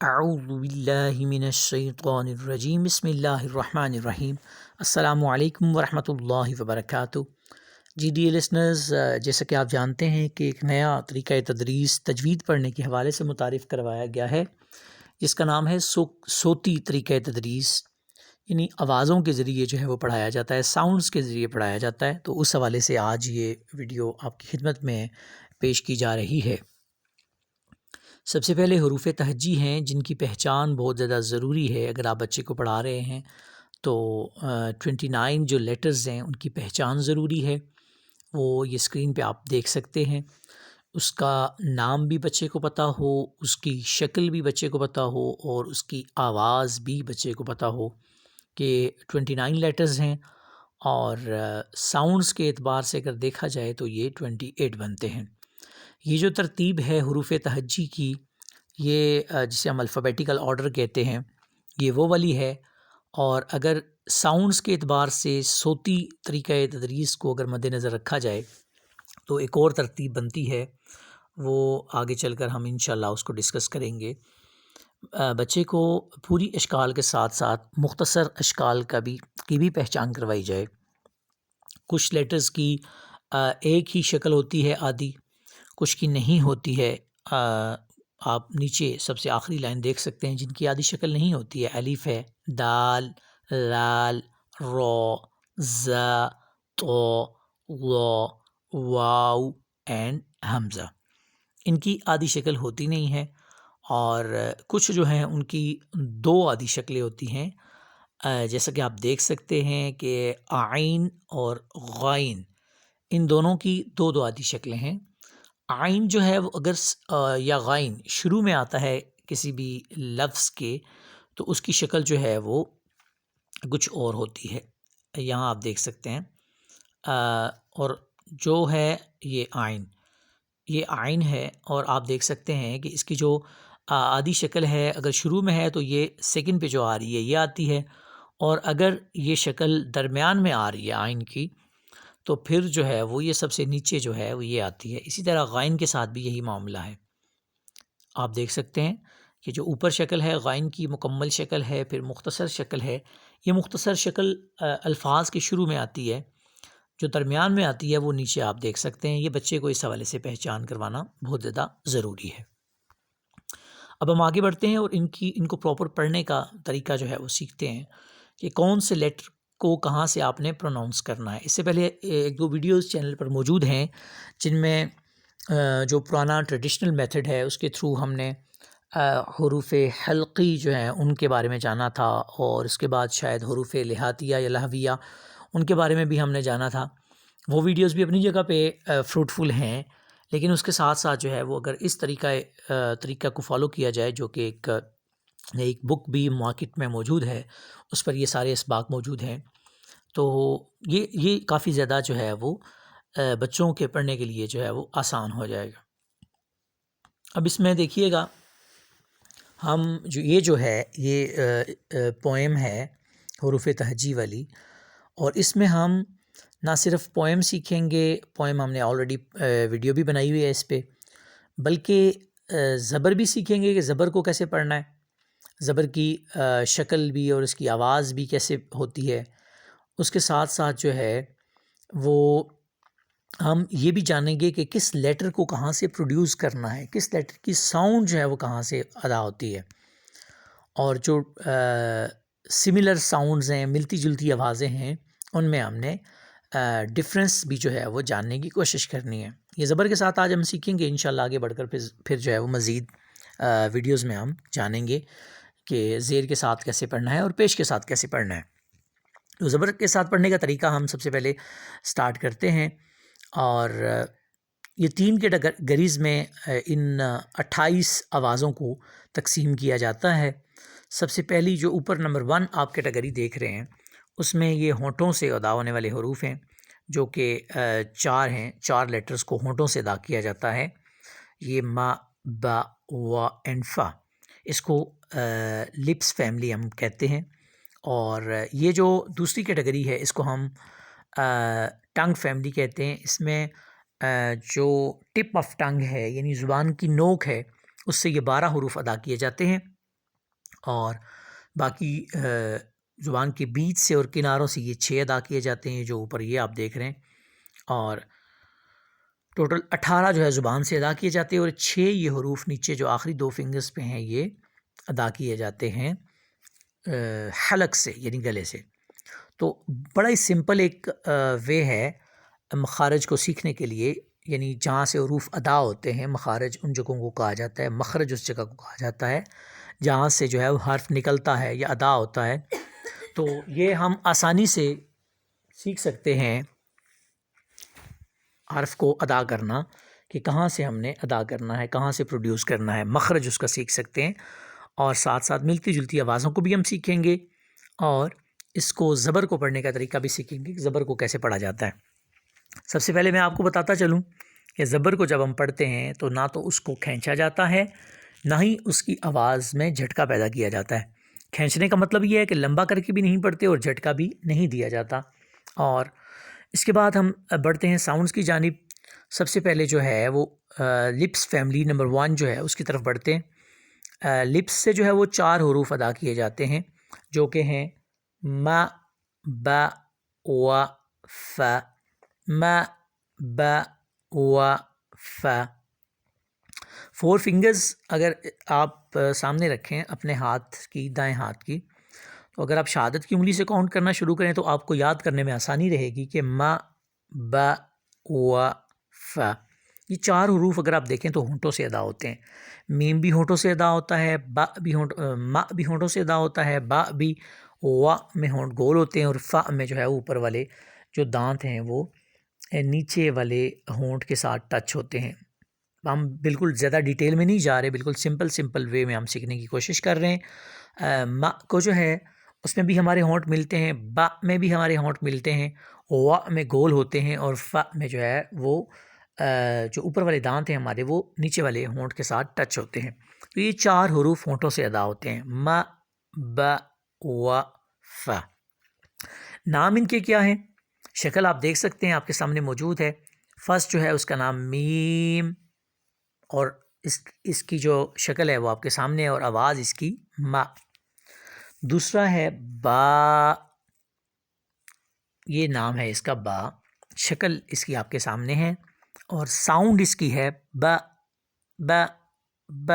اعوذ باللہ من الشیطان الرجیم بسم اللہ الرحمن الرحیم۔ السلام علیکم ورحمۃ اللہ وبرکاتہ۔ جی ڈیئر لسنرز، جیسا کہ آپ جانتے ہیں کہ ایک نیا طریقہ تدریس تجوید پڑھنے کے حوالے سے متعارف کروایا گیا ہے، جس کا نام ہے صوتی طریقہ تدریس، یعنی آوازوں کے ذریعے جو ہے وہ پڑھایا جاتا ہے، ساؤنڈز کے ذریعے پڑھایا جاتا ہے۔ تو اس حوالے سے آج یہ ویڈیو آپ کی خدمت میں پیش کی جا رہی ہے۔ سب سے پہلے حروف تہجی ہیں، جن کی پہچان بہت زیادہ ضروری ہے۔ اگر آپ بچے کو پڑھا رہے ہیں تو 29 جو لیٹرز ہیں ان کی پہچان ضروری ہے۔ وہ یہ اسکرین پہ آپ دیکھ سکتے ہیں۔ اس کا نام بھی بچے کو پتہ ہو، اس کی شکل بھی بچے کو پتہ ہو، اور اس کی آواز بھی بچے کو پتہ ہو کہ 29 لیٹرز ہیں، اور ساؤنڈز کے اعتبار سے اگر دیکھا جائے تو یہ 28 بنتے ہیں۔ یہ جو ترتیب ہے حروف تہجی کی، یہ جسے ہم الفابیٹیکل آرڈر کہتے ہیں، یہ وہ والی ہے۔ اور اگر ساؤنڈز کے اعتبار سے صوتی طریقہ تدریس کو اگر مد نظر رکھا جائے تو ایک اور ترتیب بنتی ہے، وہ آگے چل کر ہم انشاءاللہ اس کو ڈسکس کریں گے۔ بچے کو پوری اشکال کے ساتھ ساتھ مختصر اشکال کی بھی پہچان کروائی جائے۔ کچھ لیٹرز کی ایک ہی شکل ہوتی ہے آدھی، کچھ کی نہیں ہوتی ہے۔ آپ نیچے سب سے آخری لائن دیکھ سکتے ہیں جن کی آدھی شکل نہیں ہوتی ہے۔ الف ہے، دال، لال، رو، ز، تو، و، واو اینڈ حمزہ، ان کی آدھی شکل ہوتی نہیں ہے۔ اور کچھ جو ہیں ان کی دو آدھی شکلیں ہوتی ہیں، جیسا کہ آپ دیکھ سکتے ہیں کہ عین اور غائن، ان دونوں کی دو آدھی شکلیں ہیں۔ عین جو ہے وہ اگر یا غائن شروع میں آتا ہے کسی بھی لفظ کے، تو اس کی شکل جو ہے وہ کچھ اور ہوتی ہے، یہاں آپ دیکھ سکتے ہیں۔ اور جو ہے یہ عین ہے، اور آپ دیکھ سکتے ہیں کہ اس کی جو آدھی شکل ہے، اگر شروع میں ہے تو یہ سیکنڈ پہ جو آ رہی ہے یہ آتی ہے، اور اگر یہ شکل درمیان میں آ رہی ہے عین کی تو پھر جو ہے وہ یہ سب سے نیچے جو ہے وہ یہ آتی ہے۔ اسی طرح غائن کے ساتھ بھی یہی معاملہ ہے۔ آپ دیکھ سکتے ہیں کہ جو اوپر شکل ہے غائن کی مکمل شکل ہے، پھر مختصر شکل ہے۔ یہ مختصر شکل الفاظ کے شروع میں آتی ہے، جو درمیان میں آتی ہے وہ نیچے آپ دیکھ سکتے ہیں۔ یہ بچے کو اس حوالے سے پہچان کروانا بہت زیادہ ضروری ہے۔ اب ہم آگے بڑھتے ہیں اور ان کو پراپر پڑھنے کا طریقہ جو ہے وہ سیکھتے ہیں کہ کون سے لیٹر کو کہاں سے آپ نے پروناؤنس کرنا ہے۔ اس سے پہلے ایک دو ویڈیوز چینل پر موجود ہیں جن میں جو پرانا ٹریڈیشنل میتھڈ ہے اس کے تھرو ہم نے حروف حلقی جو ہیں ان کے بارے میں جانا تھا، اور اس کے بعد شاید حروف لہاتیہ یا لہویہ ان کے بارے میں بھی ہم نے جانا تھا۔ وہ ویڈیوز بھی اپنی جگہ پہ فروٹفل ہیں، لیکن اس کے ساتھ ساتھ جو ہے وہ اگر اس طریقہ کو فالو کیا جائے، جو کہ ایک بک بھی مارکیٹ میں موجود ہے، اس پر یہ سارے اسباق موجود ہیں، تو یہ کافی زیادہ جو ہے وہ بچوں کے پڑھنے کے لیے جو ہے وہ آسان ہو جائے گا۔ اب اس میں دیکھیے گا، ہم جو ہے یہ پوئم ہے حروف تہجی والی، اور اس میں ہم نہ صرف پوئم سیکھیں گے، پوئم ہم نے آلریڈی ویڈیو بھی بنائی ہوئی ہے اس پہ، بلکہ زبر بھی سیکھیں گے کہ زبر کو کیسے پڑھنا ہے، زبر کی شکل بھی اور اس کی آواز بھی کیسے ہوتی ہے۔ اس کے ساتھ ساتھ جو ہے وہ ہم یہ بھی جانیں گے کہ کس لیٹر کو کہاں سے پروڈیوس کرنا ہے، کس لیٹر کی ساؤنڈ جو ہے وہ کہاں سے ادا ہوتی ہے، اور جو سملر ساؤنڈز ہیں، ملتی جلتی آوازیں ہیں، ان میں ہم نے ڈفرینس بھی جو ہے وہ جاننے کی کوشش کرنی ہے۔ یہ زبر کے ساتھ آج ہم سیکھیں گے انشاءاللہ، آگے بڑھ کر پھر جو ہے وہ مزید ویڈیوز میں ہم جانیں گے کہ زیر کے ساتھ کیسے پڑھنا ہے اور پیش کے ساتھ کیسے پڑھنا ہے۔ تو زبر کے ساتھ پڑھنے کا طریقہ ہم سب سے پہلے سٹارٹ کرتے ہیں، اور یہ 3 کیٹیگریز میں ان 28 آوازوں کو تقسیم کیا جاتا ہے۔ سب سے پہلی جو اوپر نمبر 1 آپ کیٹیگری دیکھ رہے ہیں، اس میں یہ ہونٹوں سے ادا ہونے والے حروف ہیں، جو کہ 4 ہیں، 4 لیٹرز کو ہونٹوں سے ادا کیا جاتا ہے۔ یہ ما، با، وا اینڈ فا، اس کو لپس فیملی ہم کہتے ہیں۔ اور یہ جو دوسری کیٹیگری ہے اس کو ہم ٹنگ فیملی کہتے ہیں۔ اس میں جو ٹپ آف ٹنگ ہے، یعنی زبان کی نوک ہے، اس سے یہ 12 حروف ادا کیے جاتے ہیں۔ اور باقی زبان کے بیچ سے اور کناروں سے یہ 6 ادا کیے جاتے ہیں جو اوپر یہ آپ دیکھ رہے ہیں، اور ٹوٹل 18 جو ہے زبان سے ادا کیے جاتے ہیں، اور 6 یہ حروف نیچے جو آخری 2 فنگرز پہ ہیں یہ ادا کیے جاتے ہیں حلق سے، یعنی گلے سے۔ تو بڑا ہی سمپل ایک وے ہے مخارج کو سیکھنے کے لیے، یعنی جہاں سے حروف ادا ہوتے ہیں، مخارج ان جگہوں کو کہا جاتا ہے، مخرج اس جگہ کو کہا جاتا ہے جہاں سے جو ہے وہ حرف نکلتا ہے یا ادا ہوتا ہے۔ تو یہ ہم آسانی سے سیکھ سکتے ہیں حرف کو ادا کرنا، کہ کہاں سے ہم نے ادا کرنا ہے، کہاں سے پروڈیوس کرنا ہے، مخرج اس کا سیکھ سکتے ہیں، اور ساتھ ساتھ ملتی جلتی آوازوں کو بھی ہم سیکھیں گے، اور اس کو زبر کو پڑھنے کا طریقہ بھی سیکھیں گے کہ زبر کو کیسے پڑھا جاتا ہے۔ سب سے پہلے میں آپ کو بتاتا چلوں کہ زبر کو جب ہم پڑھتے ہیں تو نہ تو اس کو کھینچا جاتا ہے، نہ ہی اس کی آواز میں جھٹکا پیدا کیا جاتا ہے۔ کھینچنے کا مطلب یہ ہے کہ لمبا کر کے بھی نہیں پڑھتے اور جھٹکا بھی نہیں دیا جاتا۔ اور اس کے بعد ہم بڑھتے ہیں ساؤنڈز کی جانب۔ سب سے پہلے جو ہے وہ لپس فیملی نمبر 1 جو ہے اس کی طرف بڑھتے ہیں۔ لپس سے جو ہے وہ 4 حروف ادا کیے جاتے ہیں جو کہ ہیں م، ب، و، ف، م، ب، و، ف۔ 4 فنگرز اگر آپ سامنے رکھیں اپنے ہاتھ کی، دائیں ہاتھ کی، تو اگر آپ شہادت کی انگلی سے کاؤنٹ کرنا شروع کریں تو آپ کو یاد کرنے میں آسانی رہے گی کہ م، ب، و، ف۔ یہ 4 حروف اگر آپ دیکھیں تو ہونٹوں سے ادا ہوتے ہیں۔ میم بھی ہونٹوں سے ادا ہوتا ہے، م بھی ہونٹوں سے ادا ہوتا ہے، با بھی، و میں ہونٹ گول ہوتے ہیں، اور ف میں جو ہے اوپر والے جو دانت ہیں وہ نیچے والے ہونٹ کے ساتھ ٹچ ہوتے ہیں۔ ہم بالکل زیادہ ڈیٹیل میں نہیں جا رہے، بالکل سمپل وے میں ہم سیکھنے کی کوشش کر رہے ہیں۔ م کو جو ہے اس میں بھی ہمارے ہونٹ ملتے ہیں، با میں بھی ہمارے ہونٹ ملتے ہیں، و میں گول ہوتے ہیں، اور ف میں جو ہے وہ جو اوپر والے دانت ہیں ہمارے وہ نیچے والے ہونٹ کے ساتھ ٹچ ہوتے ہیں۔ تو یہ 4 حروف ہونٹوں سے ادا ہوتے ہیں، م، ب، و، ف۔ نام ان کے کیا ہیں؟ شکل آپ دیکھ سکتے ہیں، آپ کے سامنے موجود ہے۔ فرسٹ جو ہے اس کا نام میم، اور اس کی جو شکل ہے وہ آپ کے سامنے ہے، اور آواز اس کی م۔ دوسرا ہے با، یہ نام ہے اس کا با، شکل اس کی آپ کے سامنے ہے، اور ساؤنڈ اس کی ہے ب، ب، ب۔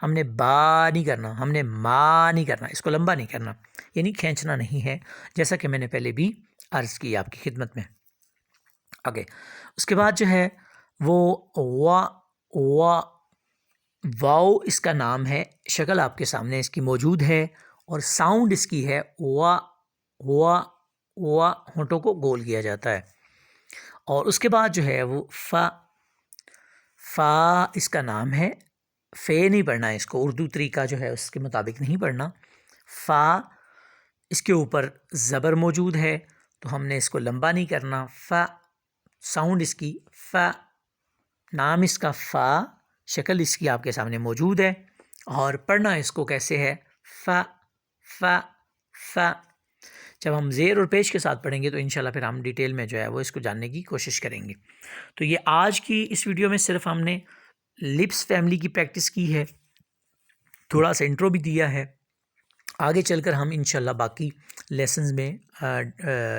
ہم نے با نہیں کرنا، ہم نے ما نہیں کرنا، اس کو لمبا نہیں کرنا، یعنی کھینچنا نہیں ہے، جیسا کہ میں نے پہلے بھی عرض کی آپ کی خدمت میں۔ آگے اس کے بعد جو ہے وہ واؤ اس کا نام ہے، شکل آپ کے سامنے اس کی موجود ہے، اور ساؤنڈ اس کی ہے و، ہونٹوں کو گول کیا جاتا ہے۔ اور اس کے بعد جو ہے وہ فا اس کا نام ہے، فے نہیں پڑھنا ہے، اس کو اردو طریقہ جو ہے اس کے مطابق نہیں پڑھنا۔ فا اس کے اوپر زبر موجود ہے تو ہم نے اس کو لمبا نہیں کرنا، ف، ساؤنڈ اس کی ف، نام اس کا فا، شکل اس کی آپ کے سامنے موجود ہے، اور پڑھنا اس کو کیسے ہے ف، ف، ف۔ جب ہم زیر اور پیش کے ساتھ پڑھیں گے تو انشاءاللہ پھر ہم ڈیٹیل میں جو ہے وہ اس کو جاننے کی کوشش کریں گے۔ تو یہ آج کی اس ویڈیو میں صرف ہم نے لپس فیملی کی پریکٹس کی ہے، تھوڑا سا انٹرو بھی دیا ہے۔ آگے چل کر ہم انشاءاللہ باقی لیسنز میں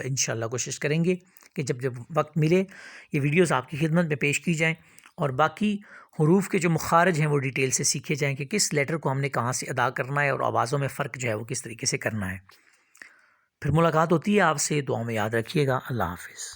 انشاءاللہ کوشش کریں گے کہ جب وقت ملے یہ ویڈیوز آپ کی خدمت میں پیش کی جائیں، اور باقی حروف کے جو مخارج ہیں وہ ڈیٹیل سے سیکھے جائیں کہ کس لیٹر کو ہم نے کہاں سے ادا کرنا ہے، اور آوازوں میں فرق جو ہے وہ کس طریقے سے کرنا ہے۔ پھر ملاقات ہوتی ہے آپ سے، دعاؤں میں یاد رکھیے گا۔ اللہ حافظ۔